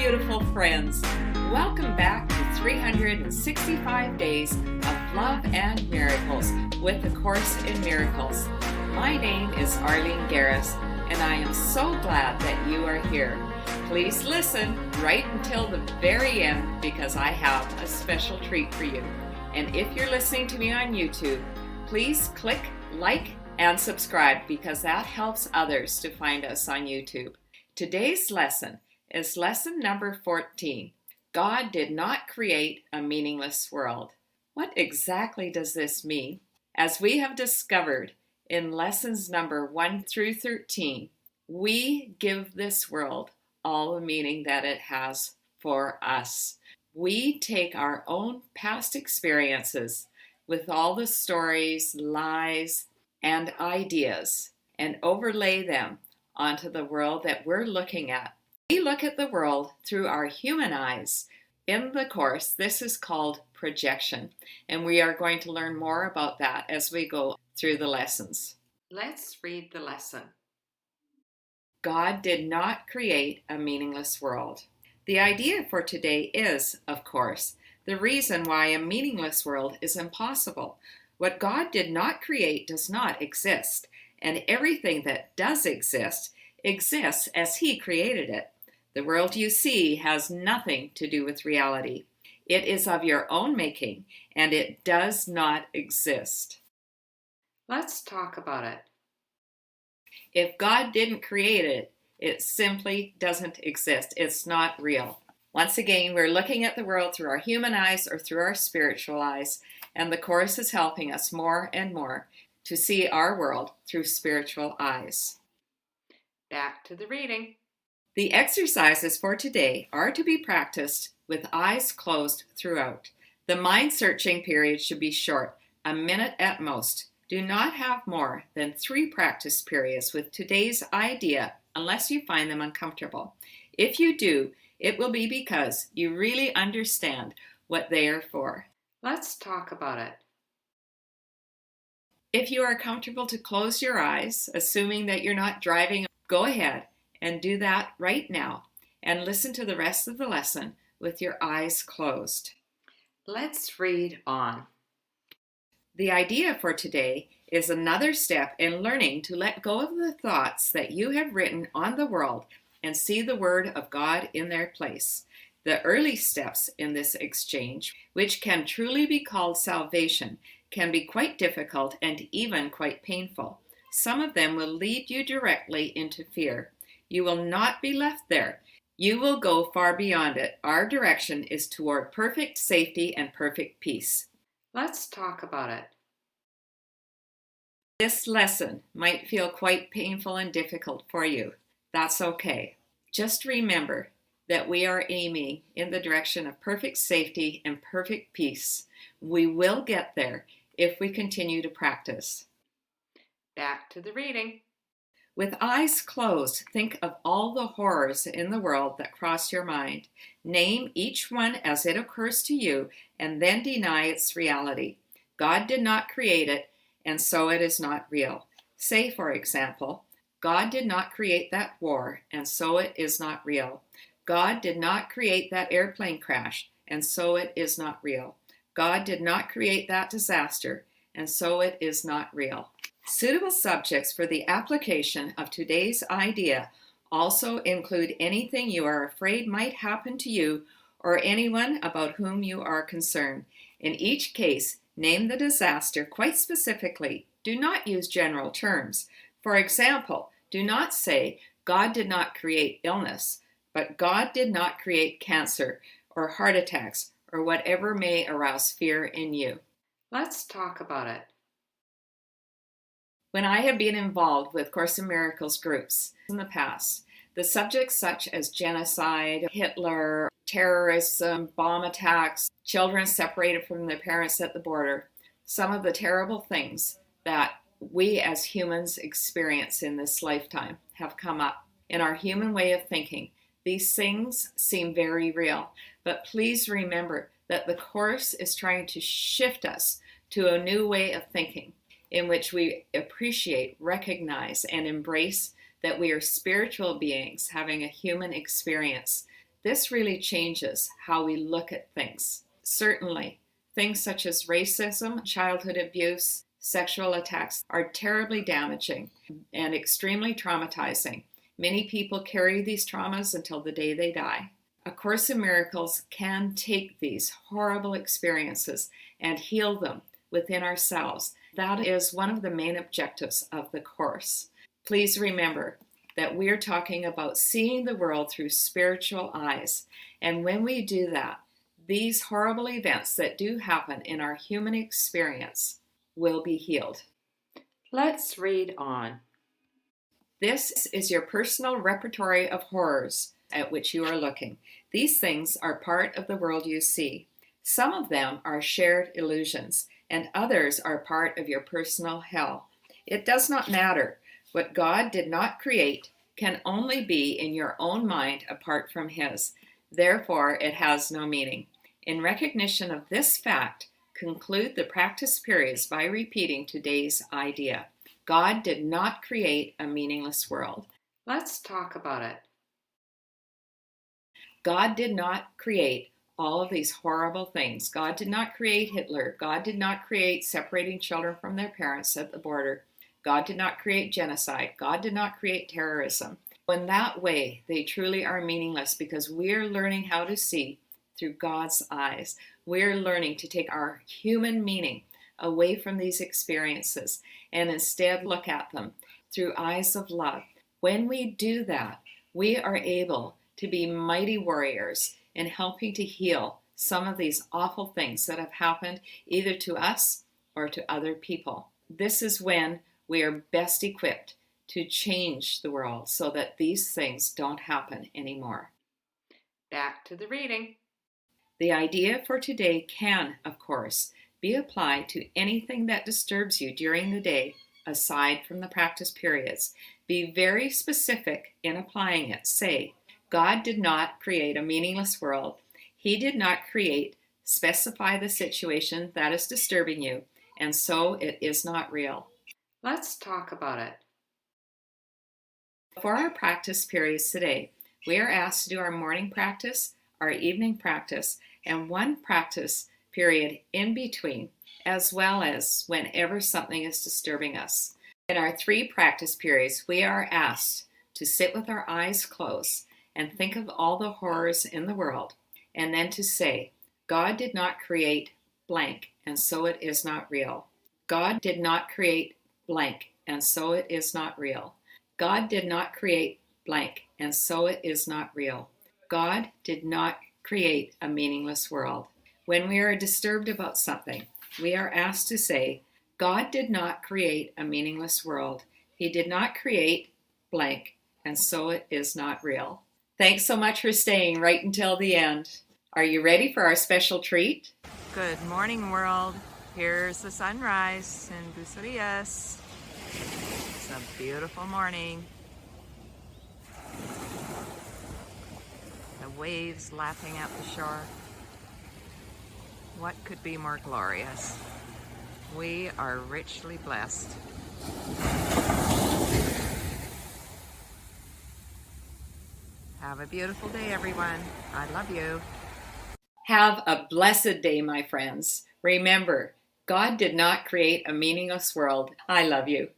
beautiful friends. Welcome back to 365 Days of Love and Miracles with the Course in Miracles. My name is Arlene Geres, and I am so glad that you are here. Please listen right until the very end because I have a special treat for you. And if you're listening to me on YouTube, please click like and subscribe because that helps others to find us on YouTube. Today's lesson is lesson number 14. God did not create a meaningless world. What exactly does this mean? As we have discovered in lessons number 1 through 13, we give this world all the meaning that it has for us. We take our own past experiences with all the stories, lies, and ideas and overlay them onto the world that we're looking at. We look at the world through our human eyes. In the course, this is called projection, and we are going to learn more about that as we go through the lessons. Let's read the lesson. God did not create a meaningless world. The idea for today is, of course, the reason why a meaningless world is impossible. What God did not create does not exist, and everything that does exist exists as He created it. The world you see has nothing to do with reality. It is of your own making, and it does not exist. Let's talk about it. If God didn't create it, it simply doesn't exist. It's not real. Once again, we're looking at the world through our human eyes or through our spiritual eyes, and the Course is helping us more and more to see our world through spiritual eyes. Back to the reading. The exercises for today are to be practiced with eyes closed throughout. The mind-searching period should be short, a minute at most. Do not have more than 3 practice periods with today's idea unless you find them uncomfortable. If you do, it will be because you really understand what they are for. Let's talk about it. If you are comfortable to close your eyes, assuming that you're not driving, go ahead and do that right now and listen to the rest of the lesson with your eyes closed. Let's read on. The idea for today is another step in learning to let go of the thoughts that you have written on the world and see the Word of God in their place. The early steps in this exchange, which can truly be called salvation, can be quite difficult and even quite painful. Some of them will lead you directly into fear. You will not be left there. You will go far beyond it. Our direction is toward perfect safety and perfect peace. Let's talk about it. This lesson might feel quite painful and difficult for you. That's okay. Just remember that we are aiming in the direction of perfect safety and perfect peace. We will get there if we continue to practice. Back to the reading. With eyes closed, think of all the horrors in the world that cross your mind. Name each one as it occurs to you, and then deny its reality. God did not create it, and so it is not real. Say, for example, God did not create that war, and so it is not real. God did not create that airplane crash, and so it is not real. God did not create that disaster, and so it is not real. Suitable subjects for the application of today's idea also include anything you are afraid might happen to you or anyone about whom you are concerned. In each case, name the disaster quite specifically. Do not use general terms. For example, do not say, God did not create illness, but God did not create cancer or heart attacks or whatever may arouse fear in you. Let's talk about it. When I have been involved with Course in Miracles groups in the past, the subjects such as genocide, Hitler, terrorism, bomb attacks, children separated from their parents at the border, some of the terrible things that we as humans experience in this lifetime have come up. In our human way of thinking, these things seem very real, but please remember that the Course is trying to shift us to a new way of thinking, in which we appreciate, recognize, and embrace that we are spiritual beings having a human experience This really changes how we look at things. Certainly, things such as racism, childhood abuse, sexual attacks are terribly damaging and extremely traumatizing. Many people carry these traumas until the day they die. A Course in Miracles can take these horrible experiences and heal them within ourselves. That is one of the main objectives of the Course. Please remember that we're talking about seeing the world through spiritual eyes. And when we do that, these horrible events that do happen in our human experience will be healed. Let's read on. This is your personal repertory of horrors at which you are looking. These things are part of the world you see. Some of them are shared illusions, and others are part of your personal hell. It does not matter. What God did not create can only be in your own mind apart from His. Therefore, it has no meaning. In recognition of this fact, conclude the practice periods by repeating today's idea. God did not create a meaningless world. Let's talk about it. God did not create all of these horrible things. God did not create Hitler. God did not create separating children from their parents at the border. God did not create genocide. God did not create terrorism. In that way, they truly are meaningless because we're learning how to see through God's eyes. We're learning to take our human meaning away from these experiences and instead look at them through eyes of love. When we do that, we are able to be mighty warriors in helping to heal some of these awful things that have happened either to us or to other people. This is when we are best equipped to change the world so that these things don't happen anymore. Back to the reading. The idea for today can, of course, be applied to anything that disturbs you during the day aside from the practice periods. Be very specific in applying it. Say, God did not create a meaningless world. He did not create, specify the situation that is disturbing you, and so it is not real. Let's talk about it. For our practice periods today, we are asked to do our morning practice, our evening practice, and one practice period in between, as well as whenever something is disturbing us. In our 3 practice periods, we are asked to sit with our eyes closed and think of all the horrors in the world, and then to say, God did not create blank, and so it is not real. God did not create blank, and so it is not real. God did not create blank, and so it is not real. God did not create a meaningless world. When we are disturbed about something, we are asked to say, God did not create a meaningless world. He did not create blank, and so it is not real. Thanks so much for staying right until the end. Are you ready for our special treat? Good morning, world. Here's the sunrise in Bucerias. It's a beautiful morning. The waves lapping at the shore. What could be more glorious? We are richly blessed. Have a beautiful day, everyone. I love you. Have a blessed day, my friends. Remember, God did not create a meaningless world. I love you.